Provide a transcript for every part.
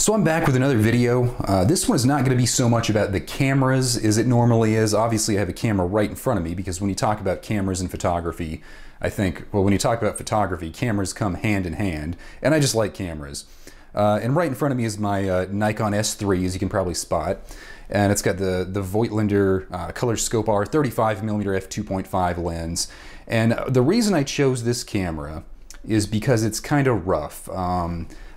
So I'm back with another video. This one's not going to be so much about the cameras as it normally is. Obviously I have a camera right in front of me because when you talk about cameras and photography, I think, well, when you talk about photography, cameras come hand in hand, and I just like cameras. And right in front of me is my Nikon S3, as you can probably spot. And it's got the Voigtlander Color Scope R 35mm f2.5 lens. And the reason I chose this camera is because it's kind of rough.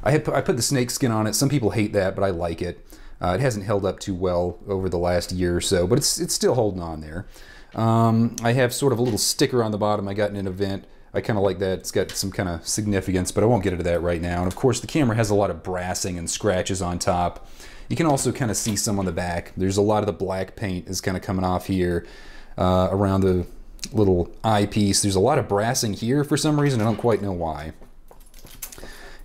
I put the snake skin on it. Some people hate that, but I like it. It hasn't held up too well over the last year or so, but it's still holding on there. I have sort of a little sticker on the bottom I got in an event. I kind of like that. It's got some kind of significance, but I won't get into that right now. And of course, the camera has a lot of brassing and scratches on top. You can also kind of see some on the back. There's a lot of the black paint is kind of coming off here around the little eyepiece. There's a lot of brassing here for some reason. I don't quite know why.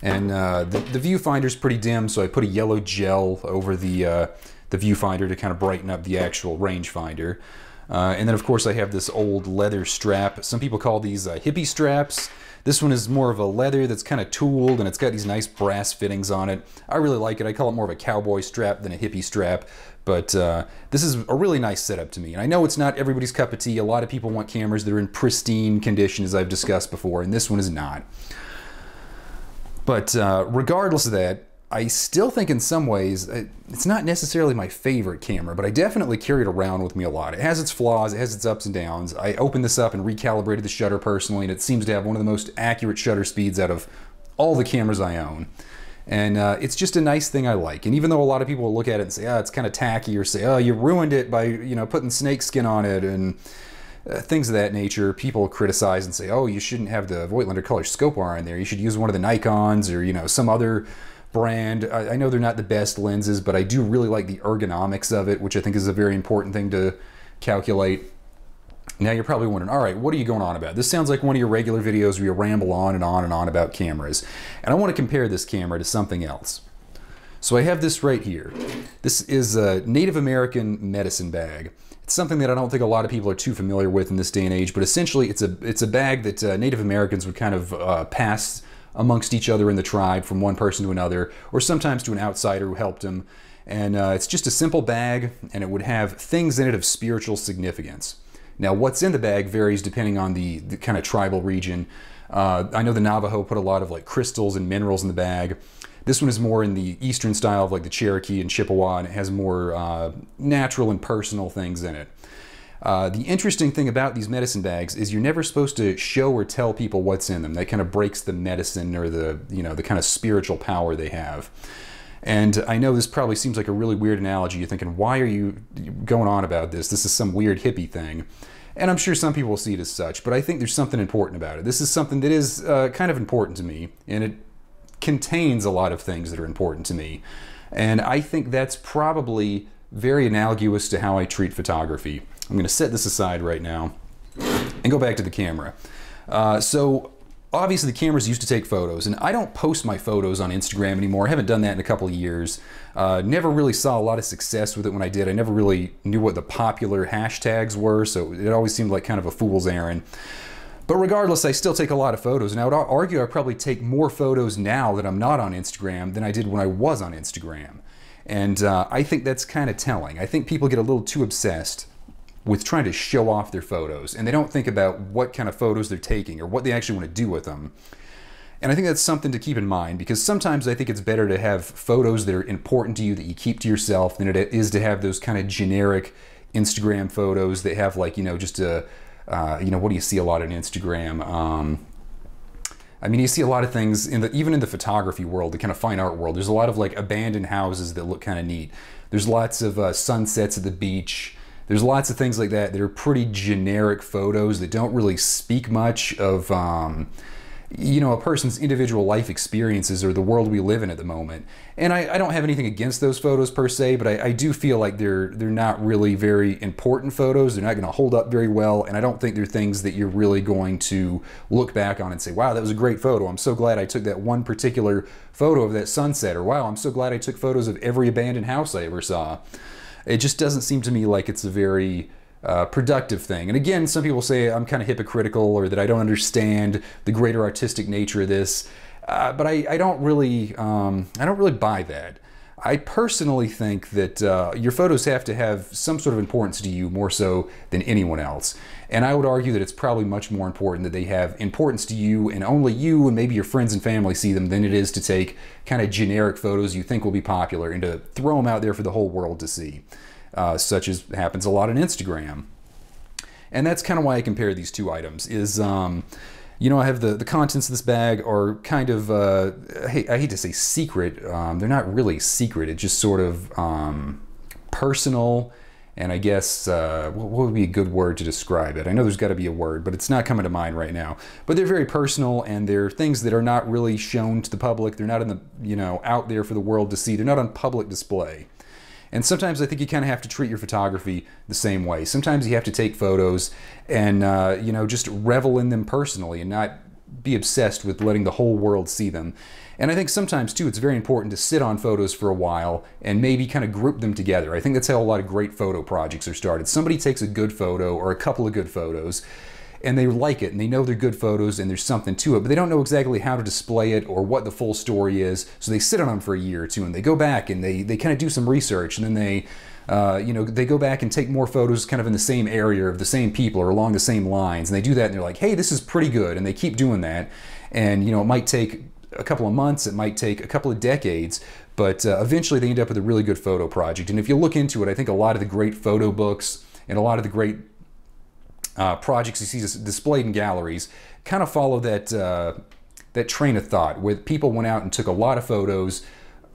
And the viewfinder's pretty dim, so I put a yellow gel over the viewfinder to kind of brighten up the actual rangefinder. And then of course I have this old leather strap. Some people call these hippie straps. This one is more of a leather that's kind of tooled, and it's got these nice brass fittings on it. I really like it. I call it more of a cowboy strap than a hippie strap, but this is a really nice setup to me. And I know it's not everybody's cup of tea. A lot of people want cameras that are in pristine condition, as I've discussed before, and this one is not. But regardless of that, I still think in some ways, it's not necessarily my favorite camera, but I definitely carry it around with me a lot. It has its flaws, it has its ups and downs. I opened this up and recalibrated the shutter personally, and it seems to have one of the most accurate shutter speeds out of all the cameras I own. And it's just a nice thing I like. And even though a lot of people will look at it and say, oh, it's kind of tacky, or say, oh, you ruined it by, you know, putting snake skin on it, and things of that nature, people criticize and say, oh, you shouldn't have the Voigtlander Color Scope R in there. You should use one of the Nikons or, you know, some other brand. I know they're not the best lenses, but I do really like the ergonomics of it, which I think is a very important thing to calculate. Now you're probably wondering, all right, what are you going on about? This sounds like one of your regular videos where you ramble on and on and on about cameras. And I want to compare this camera to something else. So I have this right here. This is a Native American medicine bag. It's something that I don't think a lot of people are too familiar with in this day and age, but essentially it's a bag that Native Americans would kind of pass amongst each other in the tribe from one person to another, or sometimes to an outsider who helped them. And it's just a simple bag, and it would have things in it of spiritual significance. Now what's in the bag varies depending on the kind of tribal region. I know the Navajo put a lot of like crystals and minerals in the bag. This one is more in the Eastern style of like the Cherokee and Chippewa, and it has more natural and personal things in it. The interesting thing about these medicine bags is you're never supposed to show or tell people what's in them. That kind of breaks the medicine or the, you know, the kind of spiritual power they have. And I know this probably seems like a really weird analogy. You're thinking, why are you going on about this? This is some weird hippie thing. And I'm sure some people will see it as such, but I think there's something important about it. This is something that is kind of important to me, and it contains a lot of things that are important to me. And I think that's probably very analogous to how I treat photography. I'm going to set this aside right now and go back to the camera. So obviously the cameras used to take photos, and I don't post my photos on Instagram anymore. I haven't done that in a couple of years. Never really saw a lot of success with it when I did. I never really knew what the popular hashtags were, so it always seemed like kind of a fool's errand. But regardless, I still take a lot of photos, and I would argue I probably take more photos now that I'm not on Instagram than I did when I was on Instagram. And I think that's kind of telling. I think people get a little too obsessed with trying to show off their photos, and they don't think about what kind of photos they're taking or what they actually want to do with them. And I think that's something to keep in mind, because sometimes I think it's better to have photos that are important to you that you keep to yourself than it is to have those kind of generic Instagram photos that have, like, you know, just a you know, what do you see a lot on Instagram? I mean, you see a lot of things even in the photography world, the kind of fine art world. There's a lot of like abandoned houses that look kind of neat. There's lots of sunsets at the beach. There's lots of things like that that are pretty generic photos that don't really speak much of, you know, a person's individual life experiences or the world we live in at the moment. And I don't have anything against those photos per se, but I do feel like they're not really very important photos. They're not going to hold up very well, and I don't think they're things that you're really going to look back on and say, wow, that was a great photo. I'm so glad I took that one particular photo of that sunset, or wow, I'm so glad I took photos of every abandoned house I ever saw. It just doesn't seem to me like it's a very productive thing. And again, some people say I'm kind of hypocritical, or that I don't understand the greater artistic nature of this. But I don't really buy that. I personally think that your photos have to have some sort of importance to you more so than anyone else. And I would argue that it's probably much more important that they have importance to you and only you and maybe your friends and family see them than it is to take kind of generic photos you think will be popular and to throw them out there for the whole world to see, such as happens a lot on Instagram. And that's kind of why I compare these two items is, you know, I have the contents of this bag are kind of, I hate to say secret. They're not really secret. It's just sort of personal. And I guess, what would be a good word to describe it? I know there's got to be a word, but it's not coming to mind right now. But they're very personal, and they're things that are not really shown to the public. They're not in the, you know, out there for the world to see. They're not on public display. And sometimes I think you kind of have to treat your photography the same way. Sometimes you have to take photos and, you know, just revel in them personally and not be obsessed with letting the whole world see them. And I think sometimes, too, it's very important to sit on photos for a while and maybe kind of group them together. I think that's how a lot of great photo projects are started. Somebody takes a good photo or a couple of good photos, and they like it, and they know they're good photos and there's something to it, but they don't know exactly how to display it or what the full story is, so they sit on them for a year or two, and they go back and they kind of do some research, and then they, you know, they go back and take more photos kind of in the same area of the same people or along the same lines, and they do that, and they're like, hey, this is pretty good, and they keep doing that, and, you know, it might take a couple of months, it might take a couple of decades, but eventually they end up with a really good photo project. And if you look into it, I think a lot of the great photo books and a lot of the great projects you see displayed in galleries kind of follow that that train of thought, where people went out and took a lot of photos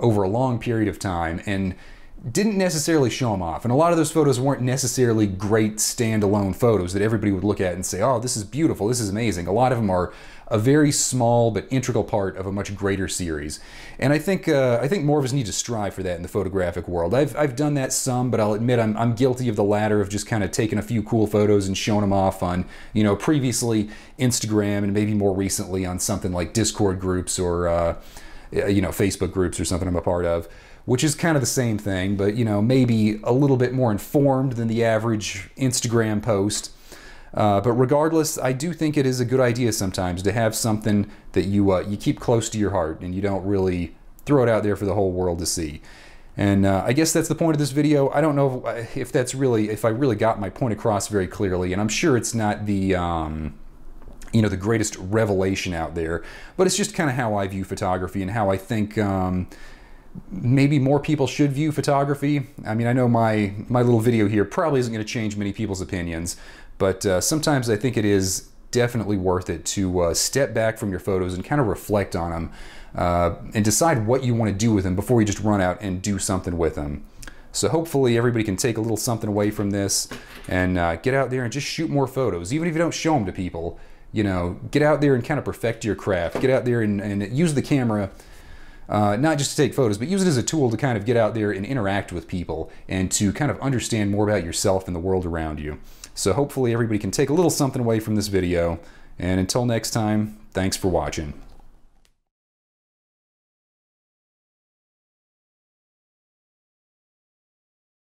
over a long period of time and didn't necessarily show them off. And a lot of those photos weren't necessarily great standalone photos that everybody would look at and say, oh, this is beautiful, this is amazing. A lot of them are a very small but integral part of a much greater series. And I think more of us need to strive for that in the photographic world. I've done that some, but I'll admit I'm guilty of the latter, of just kind of taking a few cool photos and showing them off on, you know, previously Instagram and maybe more recently on something like Discord groups or, you know, Facebook groups or something I'm a part of, which is kind of the same thing, but, you know, maybe a little bit more informed than the average Instagram post. But regardless, I do think it is a good idea sometimes to have something that you keep close to your heart and you don't really throw it out there for the whole world to see. And I guess that's the point of this video. I don't know if that's really, if I really got my point across very clearly, and I'm sure it's not the, you know, the greatest revelation out there, but it's just kind of how I view photography and how I think maybe more people should view photography. I mean, I know my little video here probably isn't going to change many people's opinions, but sometimes I think it is definitely worth it to step back from your photos and kind of reflect on them and decide what you want to do with them before you just run out and do something with them. So hopefully everybody can take a little something away from this and get out there and just shoot more photos. Even if you don't show them to people, you know, get out there and kind of perfect your craft. Get out there and use the camera, not just to take photos, but use it as a tool to kind of get out there and interact with people and to kind of understand more about yourself and the world around you. So hopefully everybody can take a little something away from this video. And until next time, thanks for watching.